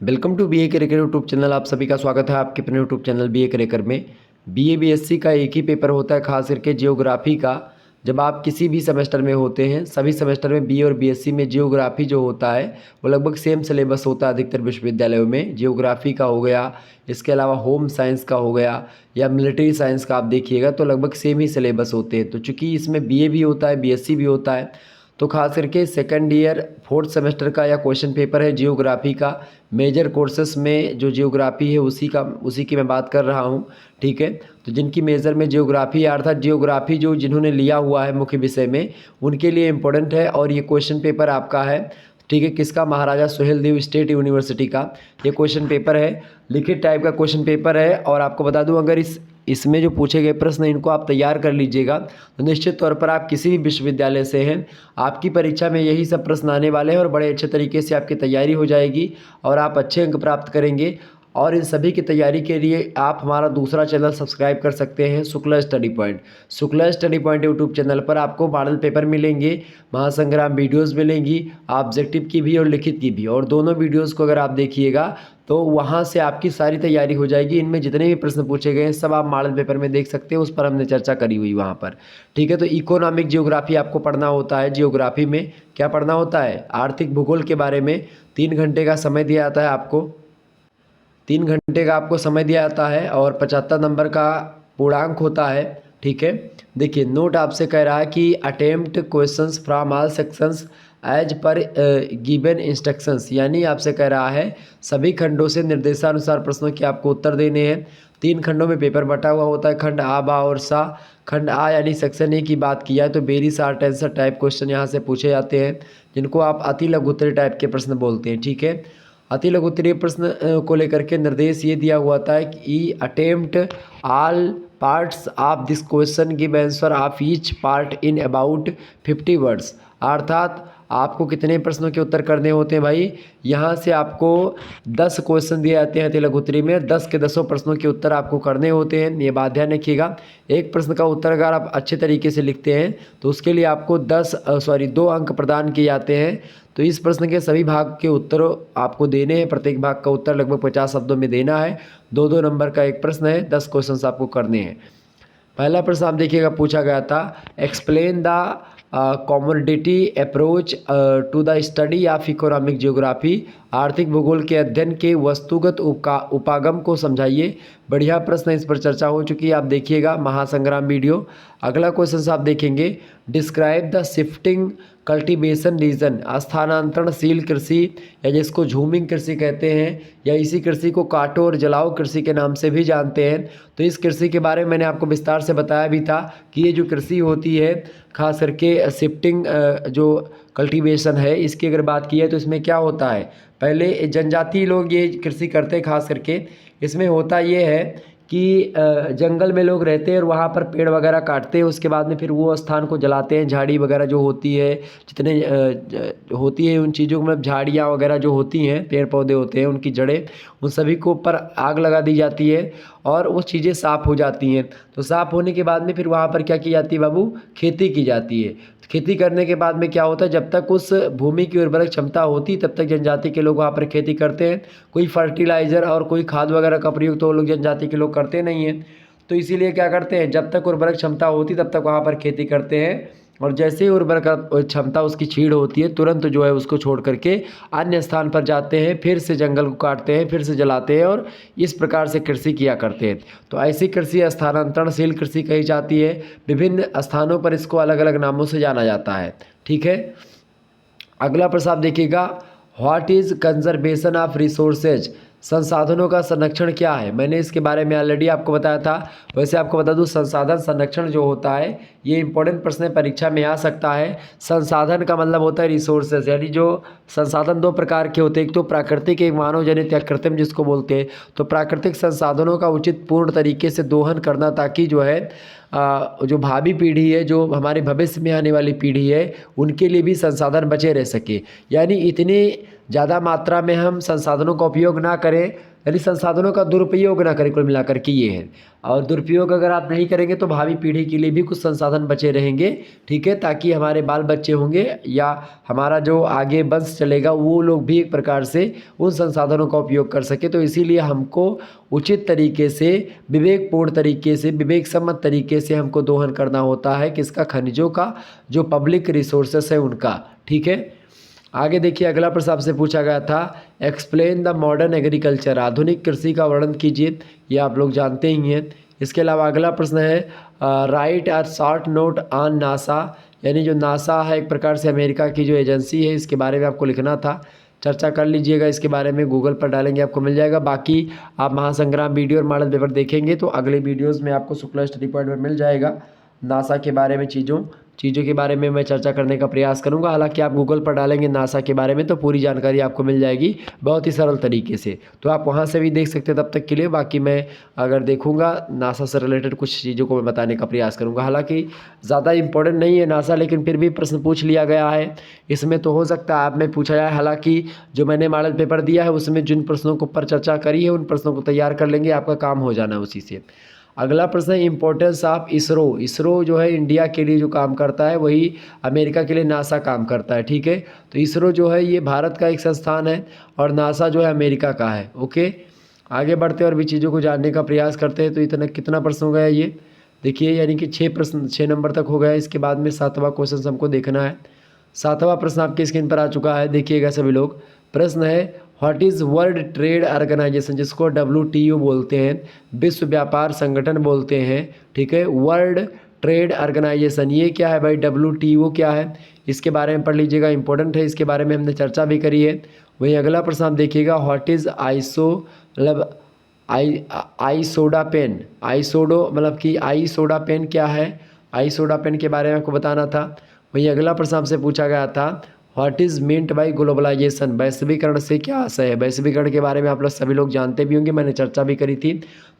Welcome to B A career YouTube channel. आप सभी का स्वागत है आपके अपने YouTube channel B A career में। B A B S C का एक ही पेपर होता है, खास करके जियोग्राफी का। जब आप किसी भी सेमेस्टर में होते हैं, सभी सेमेस्टर में बी ए और बी एस सी में जियोग्राफी जो होता है वो लगभग सेम सिलेबस होता है अधिकतर विश्वविद्यालयों में। जियोग्राफी का हो गया, इसके अलावा होम साइंस का हो गया या मिलिट्री साइंस का आप देखिएगा तो लगभग सेम ही सिलेबस होते हैं। तो चूँकि इसमें बी ए भी होता है, बी एस सी भी होता है, तो खास करके सेकंड ईयर फोर्थ सेमेस्टर का या क्वेश्चन पेपर है जियोग्राफी का। मेजर कोर्सेस में जो जियोग्राफी है उसी की मैं बात कर रहा हूँ, ठीक है। तो जिनकी मेजर में जियोग्राफी है, अर्थात जियोग्राफी जो जिन्होंने लिया हुआ है मुख्य विषय में, उनके लिए इम्पोर्टेंट है। और ये क्वेश्चन पेपर आपका है, ठीक है, किसका? महाराजा सुहेलदेव स्टेट यूनिवर्सिटी का ये क्वेश्चन पेपर है। लिखित टाइप का क्वेश्चन पेपर है। और आपको बता दूं, अगर इसमें जो पूछे गए प्रश्न इनको आप तैयार कर लीजिएगा तो निश्चित तौर पर आप किसी भी विश्वविद्यालय से हैं, आपकी परीक्षा में यही सब प्रश्न आने वाले हैं और बड़े अच्छे तरीके से आपकी तैयारी हो जाएगी और आप अच्छे अंक प्राप्त करेंगे। और इन सभी की तैयारी के लिए आप हमारा दूसरा चैनल सब्सक्राइब कर सकते हैं, Shukla study point. Shukla study point YouTube channel पर आपको मॉडल पेपर मिलेंगे, महासंग्राम वीडियोस मिलेंगी, ऑब्जेक्टिव की भी और लिखित की भी। और दोनों वीडियोस को अगर आप देखिएगा तो वहाँ से आपकी सारी तैयारी हो जाएगी। इनमें जितने भी प्रश्न पूछे गए हैं सब आप मॉडल पेपर में देख सकते हैं, उस पर हमने चर्चा करी हुई वहाँ पर, ठीक है। तो इकोनॉमिक जियोग्राफी आपको पढ़ना होता है। जियोग्राफी में क्या पढ़ना होता है? आर्थिक भूगोल के बारे में 3 घंटे का समय दिया जाता है आपको। 3 घंटे का आपको समय दिया जाता है और 75 नंबर का पूर्णांक होता है, ठीक है। देखिए नोट आपसे कह रहा है कि attempt questions from all sections as per given instructions, यानी आपसे कह रहा है सभी खंडों से निर्देशानुसार प्रश्नों के आपको उत्तर देने हैं। 3 खंडों में पेपर बटा हुआ होता है, खंड आ, बा और सा। खंड आ यानी सेक्शन ए की बात किया है तो very short answer type question यहाँ से पूछे जाते हैं, जिनको आप अति लघुत्तरीय टाइप के प्रश्न बोलते हैं, ठीक है। अति लघुत्तरीय प्रश्न को लेकर के निर्देश ये दिया हुआ था कि attempt all parts of this question, give answer of each part in about 50 words. अर्थात आपको कितने प्रश्नों के उत्तर करने होते हैं भाई? यहाँ से आपको 10 क्वेश्चन दिए जाते हैं अति लघुत्तरी में, 10 के 10 प्रश्नों के उत्तर आपको करने होते हैं। ये बात ध्यान रखिएगा। एक प्रश्न का उत्तर अगर आप अच्छे तरीके से लिखते हैं तो उसके लिए आपको 2 अंक प्रदान किए जाते हैं। तो इस प्रश्न के सभी भाग के उत्तर आपको देने हैं, प्रत्येक भाग का उत्तर लगभग 50 शब्दों में देना है। 2-2 नंबर का एक प्रश्न है, 10 क्वेश्चन आपको करने हैं। पहला प्रश्न आप देखिएगा पूछा गया था, explain the commodity approach to the study of economic geography. आर्थिक भूगोल के अध्ययन के वस्तुगत उपागम को समझाइए। बढ़िया प्रश्न, इस पर चर्चा हो चुकी है, आप देखिएगा महासंग्राम वीडियो। अगला क्वेश्चन आप देखेंगे, describe the shifting cultivation region, स्थानांतरणशील कृषि या जिसको झूमिंग कृषि कहते हैं, या इसी कृषि को काटो और जलाओ कृषि के नाम से भी जानते हैं। तो इस कृषि के बारे में मैंने आपको विस्तार से बताया भी था कि ये जो कृषि होती है, खास करके शिफ्टिंग जो कल्टीवेशन है, इसकी अगर बात की है तो इसमें क्या होता है, पहले जनजाति लोग ये कृषि करते हैं। खास करके इसमें होता ये है कि जंगल में लोग रहते हैं और वहाँ पर पेड़ वगैरह काटते हैं, उसके बाद में फिर वो स्थान को जलाते हैं। झाड़ी वगैरह जो होती है, जितने होती है उन चीज़ों में, झाड़ियाँ वगैरह जो होती हैं, पेड़ पौधे होते हैं, उनकी जड़ें, उन सभी को ऊपर आग लगा दी जाती है और वो चीज़ें साफ़ हो जाती हैं। तो साफ़ होने के बाद में फिर वहाँ पर क्या की जाती है बाबू? खेती की जाती है। खेती करने के बाद में क्या होता है, जब तक उस भूमि की उर्वरक क्षमता होती तब तक जनजाति के लोग वहाँ पर खेती करते हैं। कोई फर्टिलाइज़र और कोई खाद वगैरह का प्रयोग तो वो लोग जनजाति के लोग करते नहीं हैं। तो इसीलिए क्या करते हैं, जब तक उर्वरक क्षमता होती तब तक वहाँ पर खेती करते हैं, और जैसे ही उर्वरक क्षमता उसकी क्षीण होती है तुरंत जो है उसको छोड़ करके अन्य स्थान पर जाते हैं, फिर से जंगल को काटते हैं, फिर से जलाते हैं और इस प्रकार से कृषि किया करते हैं। तो ऐसी कृषि स्थानांतरणशील कृषि कही जाती है। विभिन्न स्थानों पर इसको अलग अलग नामों से जाना जाता है, ठीक है। अगला प्रश्न आप देखिएगा, what is conservation of resources, संसाधनों का संरक्षण क्या है? मैंने इसके बारे में ऑलरेडी आपको बताया था। वैसे आपको बता दूं, संसाधन संरक्षण जो होता है ये इंपॉर्टेंट प्रश्न परीक्षा में आ सकता है। संसाधन का मतलब होता है रिसोर्सेज, यानी जो संसाधन 2 प्रकार के होते हैं, एक तो प्राकृतिक, एक मानव जनित या कृत्रिम जिसको बोलते हैं। तो प्राकृतिक संसाधनों का उचित पूर्ण तरीके से दोहन करना, ताकि जो है जो भावी पीढ़ी है, जो हमारे भविष्य में आने वाली पीढ़ी है, उनके लिए भी संसाधन बचे रह सके। यानी इतने ज़्यादा मात्रा में हम संसाधनों का उपयोग ना करें, यानी संसाधनों का दुरुपयोग ना करें, कुल मिलाकर के ये है। और दुरुपयोग अगर आप नहीं करेंगे तो भावी पीढ़ी के लिए भी कुछ संसाधन बचे रहेंगे, ठीक है, ताकि हमारे बाल बच्चे होंगे या हमारा जो आगे वंश चलेगा वो लोग भी एक प्रकार से उन संसाधनों का उपयोग कर सके। तो इसीलिए हमको उचित तरीके से, विवेकपूर्ण तरीके से, विवेक सम्मत तरीके से हमको दोहन करना होता है किसका, खनिजों का, जो पब्लिक रिसोर्सेस है उनका, ठीक है। आगे देखिए अगला प्रश्न आपसे पूछा गया था, एक्सप्लेन द मॉडर्न एग्रीकल्चर, आधुनिक कृषि का वर्णन कीजिए, ये आप लोग जानते ही हैं। इसके अलावा अगला प्रश्न है, write or short note on NASA, यानी जो नासा है एक प्रकार से अमेरिका की जो एजेंसी है, इसके बारे में आपको लिखना था, चर्चा कर लीजिएगा इसके बारे में, गूगल पर डालेंगे आपको मिल जाएगा। बाकी आप महासंग्राम वीडियो और मॉडल पेपर देखेंगे तो अगले वीडियोज़ में आपको शुक्ला स्टडी पॉइंट में मिल जाएगा। नासा के बारे में चीज़ों के बारे में मैं चर्चा करने का प्रयास करूंगा। हालांकि आप गूगल पर डालेंगे नासा के बारे में तो पूरी जानकारी आपको मिल जाएगी बहुत ही सरल तरीके से, तो आप वहां से भी देख सकते हैं तब तक के लिए। बाकी मैं अगर देखूंगा नासा से रिलेटेड कुछ चीज़ों को मैं बताने का प्रयास करूंगा। हालांकि ज़्यादा इंपॉर्टेंट नहीं है नासा, लेकिन फिर भी प्रश्न पूछ लिया गया है इसमें, तो हो सकता है आप में पूछा जाए। हालाँकि जो मैंने मॉडल पेपर दिया है उसमें जिन प्रश्नों के ऊपर चर्चा करी है उन प्रश्नों को तैयार कर लेंगे, आपका काम हो जाना उसी से। अगला प्रश्न है इंपॉर्टेंस ऑफ इसरो, इसरो जो है इंडिया के लिए जो काम करता है वही अमेरिका के लिए नासा काम करता है, ठीक है। तो इसरो जो है ये भारत का एक संस्थान है और नासा जो है अमेरिका का है, ओके। आगे बढ़ते और भी चीज़ों को जानने का प्रयास करते हैं। तो इतना कितना प्रश्न हो गया ये देखिए, यानी कि 6 प्रश्न, 6 नंबर तक हो गया। इसके बाद में 7वां क्वेश्चन हमको देखना है। 7वां प्रश्न आपकी स्क्रीन पर आ चुका है, देखिएगा सभी लोग। प्रश्न है, what is World Trade Organization, जिसको WTO बोलते हैं, विश्व व्यापार संगठन बोलते हैं, ठीक है। वर्ल्ड ट्रेड ऑर्गेनाइजेशन ये क्या है भाई, WTO क्या है, इसके बारे में पढ़ लीजिएगा, इंपॉर्टेंट है, इसके बारे में हमने चर्चा भी करी है। वहीं अगला प्रश्न आप देखिएगा, व्हाट इज़ आइसो, मतलब आई सोडा पेन, आई सोडो मतलब कि आई सोडा पेन क्या है, आई सोडा पेन के बारे में आपको बताना था। वहीं अगला प्रश्न आपसे पूछा गया था, what is meant by globalisation, वैश्वीकरण से क्या आशय है। वैश्वीकरण के बारे में आप लोग सभी लोग जानते भी होंगे, मैंने चर्चा भी करी थी।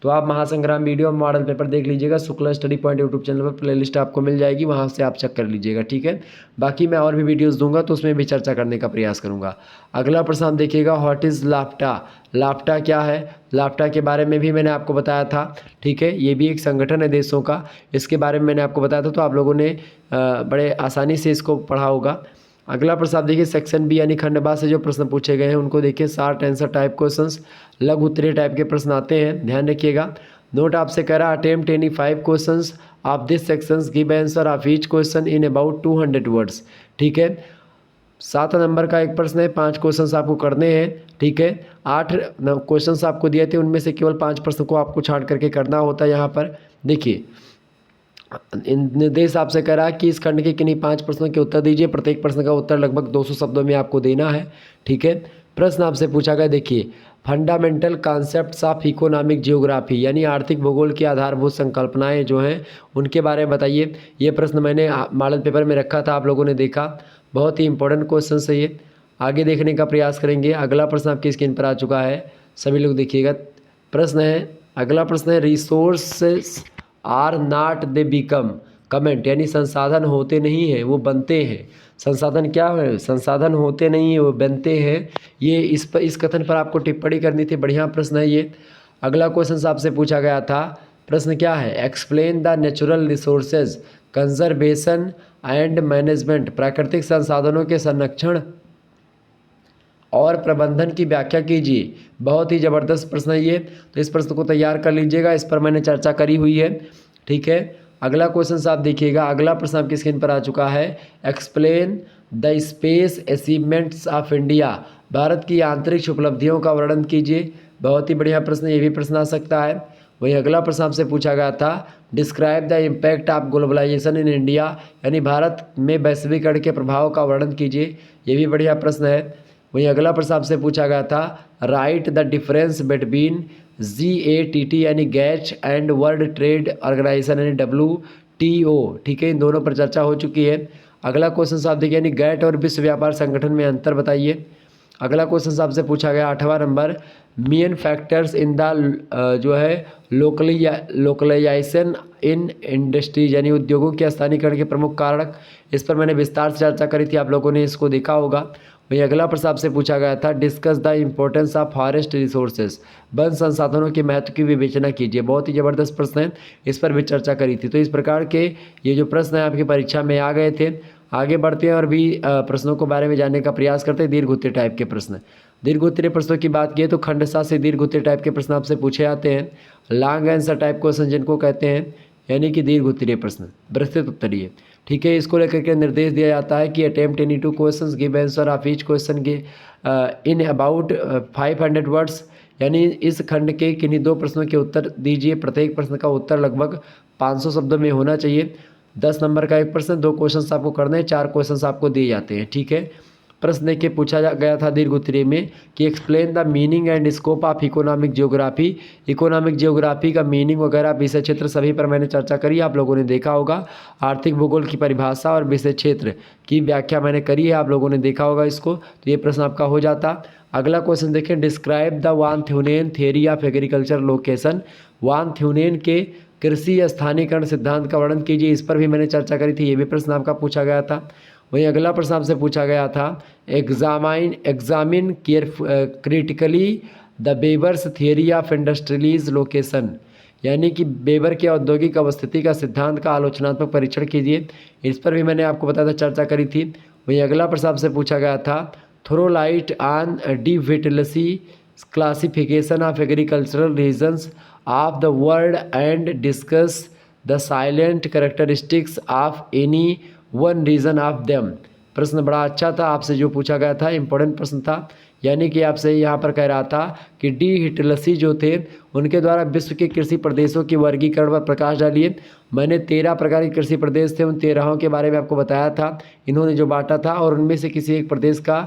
तो आप महासंग्राम वीडियो मॉडल पेपर देख लीजिएगा, Shukla study point YouTube channel पर प्लेलिस्ट आपको मिल जाएगी, वहाँ से आप चेक कर लीजिएगा, ठीक है। बाकी मैं और भी वीडियोज़ दूंगा तो उसमें भी चर्चा करने का प्रयास करूँगा। अगला प्रश्न आप देखिएगा, व्हाट इज़ लाफ्टा, लाफ्टा क्या है, लाफ्टा के बारे में भी मैंने आपको बताया था, ठीक है। ये भी एक संगठन है देशों का, इसके बारे में मैंने आपको बताया था, तो आप लोगों ने बड़े आसानी से इसको पढ़ा होगा। अगला प्रश्न आप देखिए, सेक्शन बी यानी खंड बा से जो प्रश्न पूछे गए हैं उनको देखिए, शॉर्ट आंसर टाइप क्वेश्चंस, लघु उत्तरीय टाइप के प्रश्न आते हैं, ध्यान रखिएगा। नोट आपसे कह रहा है, attempt any 5 questions of this sections, give answer of each question in about 200 words, ठीक है। 7 नंबर का एक प्रश्न है, 5 क्वेश्चन आपको करने हैं, ठीक है। 8 क्वेश्चन आपको दिए थे, उनमें से केवल 5 प्रश्न को आपको छांट करके करना होता है। यहाँ पर देखिए निर्देश आपसे कह रहा है कि इस खंड के किन्हीं 5 प्रश्नों के उत्तर दीजिए, प्रत्येक प्रश्न का उत्तर लगभग 200 शब्दों में आपको देना है, ठीक है। प्रश्न आपसे पूछा गया, देखिए, fundamental concepts of economic geography, यानी आर्थिक भूगोल की आधारभूत संकल्पनाएं जो हैं उनके बारे में बताइए। ये प्रश्न मैंने मॉडल पेपर में रखा था, आप लोगों ने देखा, बहुत ही इंपॉर्टेंट क्वेश्चन है ये। आगे देखने का प्रयास करेंगे। अगला प्रश्न आपकी स्क्रीन पर आ चुका है, सभी लोग देखिएगा। प्रश्न है, अगला प्रश्न है, resources are not they become comment, यानी संसाधन होते नहीं हैं वो बनते हैं। संसाधन क्या है, संसाधन होते नहीं है वो बनते हैं। ये इस कथन पर आपको टिप्पणी करनी थी, बढ़िया प्रश्न है ये। अगला क्वेश्चन आपसे पूछा गया था, प्रश्न क्या है, explain the natural resources conservation and management, प्राकृतिक संसाधनों के संरक्षण और प्रबंधन की व्याख्या कीजिए। बहुत ही ज़बरदस्त प्रश्न है ये, तो इस प्रश्न को तैयार कर लीजिएगा, इस पर मैंने चर्चा करी हुई है, ठीक है। अगला क्वेश्चन आप देखिएगा, अगला प्रश्न आपकी स्क्रीन पर आ चुका है, explain the space achievements of India, Bharat की आंतरिक उपलब्धियों का वर्णन कीजिए। बहुत ही बढ़िया प्रश्न, ये भी प्रश्न आ सकता है। वहीं अगला प्रश्न आपसे पूछा गया था, describe the impact of globalisation in India, यानी भारत में वैश्वीकरण के प्रभाव का वर्णन कीजिए। ये भी बढ़िया प्रश्न है। वहीं अगला प्रश्न आपसे पूछा गया था, right the difference between GATT यानी गैच एंड वर्ल्ड ट्रेड ऑर्गेनाइजेशन यानी WTO, ठीक है। इन दोनों पर चर्चा हो चुकी है। अगला क्वेश्चन आप देखिए, यानी गैट और विश्व व्यापार संगठन में अंतर बताइए। अगला क्वेश्चन आपसे पूछा गया 8वां number, main factors in the जो है लोकलाइजेशन इन इंडस्ट्रीज, यानी उद्योगों के स्थानीयकरण के प्रमुख कारक, इस पर मैंने विस्तार से चर्चा करी थी, आप लोगों ने इसको देखा होगा। वहीं अगला प्रश्न आपसे पूछा गया था, discuss the importance of forest resources, one संसाधनों के महत्व की विवेचना कीजिए। बहुत ही ज़बरदस्त प्रश्न है, इस पर भी चर्चा करी थी। तो इस प्रकार के ये जो प्रश्न है आपकी परीक्षा में आ गए थे। आगे बढ़ते हैं और भी प्रश्नों के बारे में जानने का प्रयास करते हैं। दीर्घ उत्तरीय टाइप के प्रश्न, दीर्घ उत्तरीय प्रश्नों की बात की तो खंडसा से दीर्घ उत्तरीय टाइप के प्रश्न आपसे पूछे जाते हैं। लॉन्ग आंसर टाइप क्वेश्चन जिनको कहते हैं, यानी कि दीर्घ उत्तरीय प्रश्न, विस्तृत उत्तरीय। ठीक है, इसको लेकर के निर्देश दिया जाता है कि attempt any 2 questions, give answer of each question in about 500 words, यानी इस खंड के किन्हीं 2 प्रश्नों के उत्तर दीजिए। प्रत्येक प्रश्न का उत्तर लगभग 500 शब्दों में होना चाहिए। 10 नंबर का एक प्रश्न, 2 क्वेश्चन आपको करने हैं, 4 क्वेश्चन आपको दिए जाते हैं। ठीक है, प्रश्न देखिए पूछा गया था दीर्घ उत्तरीय में कि explain the meaning and scope of economic geography. Economic geography का मीनिंग वगैरह, विषय क्षेत्र सभी पर मैंने चर्चा करी, आप लोगों ने देखा होगा। आर्थिक भूगोल की परिभाषा और विषय क्षेत्र की व्याख्या मैंने करी है, आप लोगों ने देखा होगा इसको। तो ये प्रश्न आपका हो जाता। अगला क्वेश्चन देखें, describe the one Thünen theory of agriculture location. One Thünen के कृषि स्थानीयकरण सिद्धांत का वर्णन कीजिए, इस पर भी मैंने चर्चा करी थी, ये भी प्रश्न आपका पूछा गया था। वहीं अगला प्रश्न आपसे पूछा गया था, examine critically the Weber's theory of industrial location, यानी कि बेबर के औद्योगिक अवस्थिति का सिद्धांत का आलोचनात्मक परीक्षण कीजिए, इस पर भी मैंने आपको बताया था, चर्चा करी थी। वहीं अगला प्रश्न आपसे पूछा गया था, throw light on the Whittlesey classification of agricultural regions of the world and discuss the silent characteristics of any one region of them. प्रश्न बड़ा अच्छा था, आपसे जो पूछा गया था इंपॉर्टेंट प्रश्न था, यानी कि आपसे यहाँ पर कह रहा था कि डी हिटलसी जो थे उनके द्वारा विश्व के कृषि प्रदेशों की वर्गीकरण पर प्रकाश डालिए। मैंने 13 प्रकार के कृषि प्रदेश थे, उन 13 के बारे में आपको बताया था, इन्होंने जो बांटा था, और उनमें से किसी एक प्रदेश का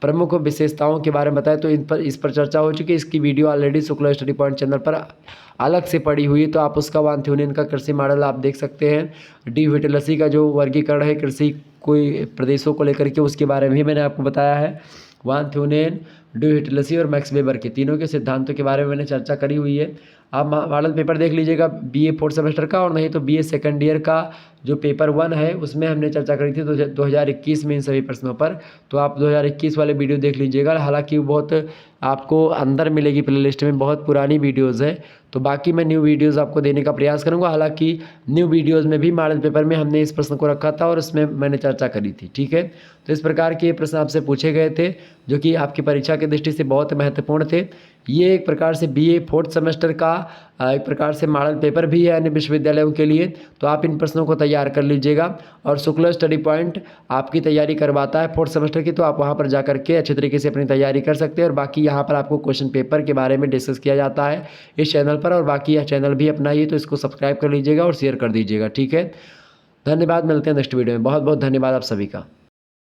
प्रमुख विशेषताओं के बारे में बताया। तो इस पर चर्चा हो चुकी है, इसकी video already Shukla study point channel पर अलग से पड़ी हुई, तो आप उसका वान थ्यूनेन का कृषि मॉडल आप देख सकते हैं। डी विटलसी का जो वर्गीकरण है कृषि कोई प्रदेशों को लेकर के, उसके बारे में भी मैंने आपको बताया है। वान थ्यूनेन, डी विटलसी और मैक्स वेबर के तीनों के सिद्धांतों के बारे में मैंने चर्चा करी हुई है। आप मॉडल पेपर देख लीजिएगा बीए 4th सेमेस्टर का, और नहीं तो बीए सेकंड ईयर का जो पेपर 1 है उसमें हमने चर्चा करी थी 2021 में इन सभी प्रश्नों पर। तो आप 2021 वाले वीडियो देख लीजिएगा, हालांकि वो बहुत आपको अंदर मिलेगी प्लेलिस्ट में, बहुत पुरानी वीडियोज़ है। तो बाकी मैं न्यू वीडियोज़ आपको देने का प्रयास करूँगा, हालांकि न्यू वीडियोज़ में भी मॉडल पेपर में हमने इस प्रश्न को रखा था और उसमें मैंने चर्चा करी थी। ठीक है, तो इस प्रकार के प्रश्न आपसे पूछे गए थे जो कि आपकी परीक्षा की दृष्टि से बहुत महत्वपूर्ण थे। ये एक प्रकार से बीए 4th सेमेस्टर का एक प्रकार से मॉडल पेपर भी है अन्य विश्वविद्यालयों के लिए, तो आप इन प्रश्नों को तैयार कर लीजिएगा। और शुक्ला स्टडी पॉइंट आपकी तैयारी करवाता है 4th सेमेस्टर की, तो आप वहाँ पर जा करके अच्छे तरीके से अपनी तैयारी कर सकते हैं। और बाकी यहाँ पर आपको क्वेश्चन पेपर के बारे में डिस्कस किया जाता है इस चैनल पर, और बाकी यह चैनल भी अपनाइए, तो इसको सब्सक्राइब कर लीजिएगा और शेयर कर दीजिएगा। ठीक है, धन्यवाद, मिलते हैं नेक्स्ट वीडियो में। बहुत बहुत धन्यवाद आप सभी का।